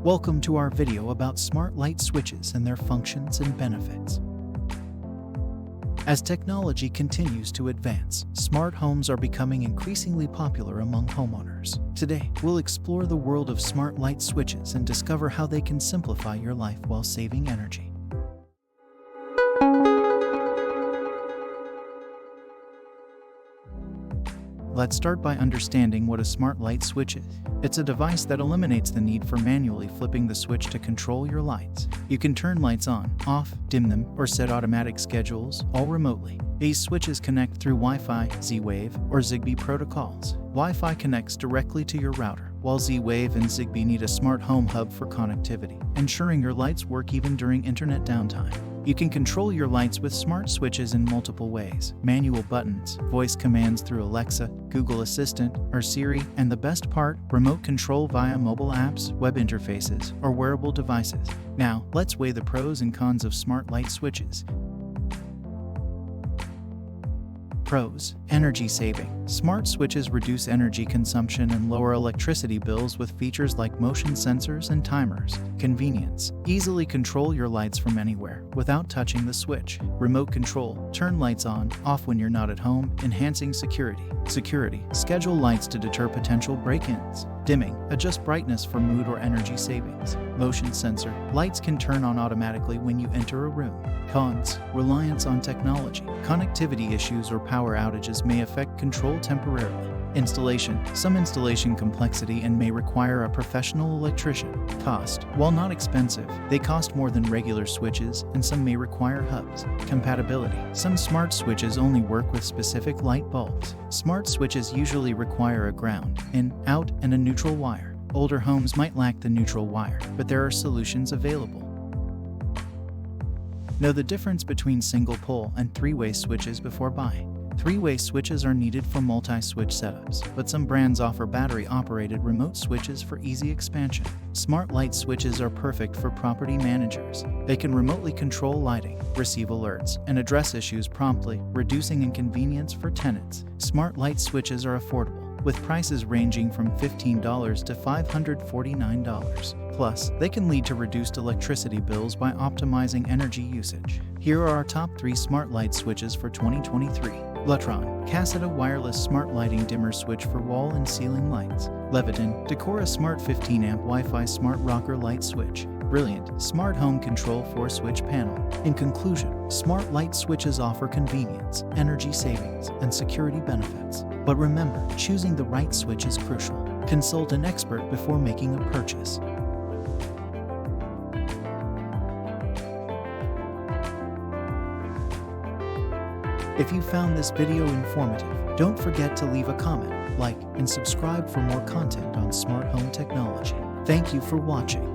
Welcome to our video about smart light switches and their functions and benefits. As technology continues to advance, smart homes are becoming increasingly popular among homeowners. Today, we'll explore the world of smart light switches and discover how they can simplify your life while saving energy. Let's start by understanding what a smart light switch is. It's a device that eliminates the need for manually flipping the switch to control your lights. You can turn lights on, off, dim them, or set automatic schedules, all remotely. These switches connect through Wi-Fi, Z-Wave, or Zigbee protocols. Wi-Fi connects directly to your router, while Z-Wave and Zigbee need a smart home hub for connectivity, ensuring your lights work even during internet downtime. You can control your lights with smart switches in multiple ways: manual buttons, voice commands through Alexa, Google Assistant, or Siri, and the best part, remote control via mobile apps, web interfaces, or wearable devices. Now, let's weigh the pros and cons of smart light switches. Pros: energy saving. Smart switches reduce energy consumption and lower electricity bills with features like motion sensors and timers. Convenience: easily control your lights from anywhere without touching the switch. Remote control: turn lights on, off when you're not at home, enhancing security. Schedule lights to deter potential break-ins. Dimming: adjust brightness for mood or energy savings. Motion sensor: lights can turn on automatically when you enter a room. Cons: reliance on technology. Connectivity issues or power outages may affect control temporarily. Installation: some installation complexity and may require a professional electrician. Cost: while not expensive, they cost more than regular switches, and some may require hubs. Compatibility: some smart switches only work with specific light bulbs. Smart switches usually require a ground, in, out, and a neutral wire. Older homes might lack the neutral wire, but there are solutions available. Know the difference between single-pole and three-way switches before buying. Three-way switches are needed for multi-switch setups, but some brands offer battery-operated remote switches for easy expansion. Smart light switches are perfect for property managers. They can remotely control lighting, receive alerts, and address issues promptly, reducing inconvenience for tenants. Smart light switches are affordable, with prices ranging from $15 to $549. Plus, they can lead to reduced electricity bills by optimizing energy usage. Here are our top 3 smart light switches for 2023. Lutron, Caseta wireless smart lighting dimmer switch for wall and ceiling lights. Leviton, Decora smart 15-amp Wi-Fi smart rocker light switch. Brilliant, smart home control 4-switch panel. In conclusion, smart light switches offer convenience, energy savings, and security benefits. But remember, choosing the right switch is crucial. Consult an expert before making a purchase. If you found this video informative, don't forget to leave a comment, like, and subscribe for more content on smart home technology. Thank you for watching.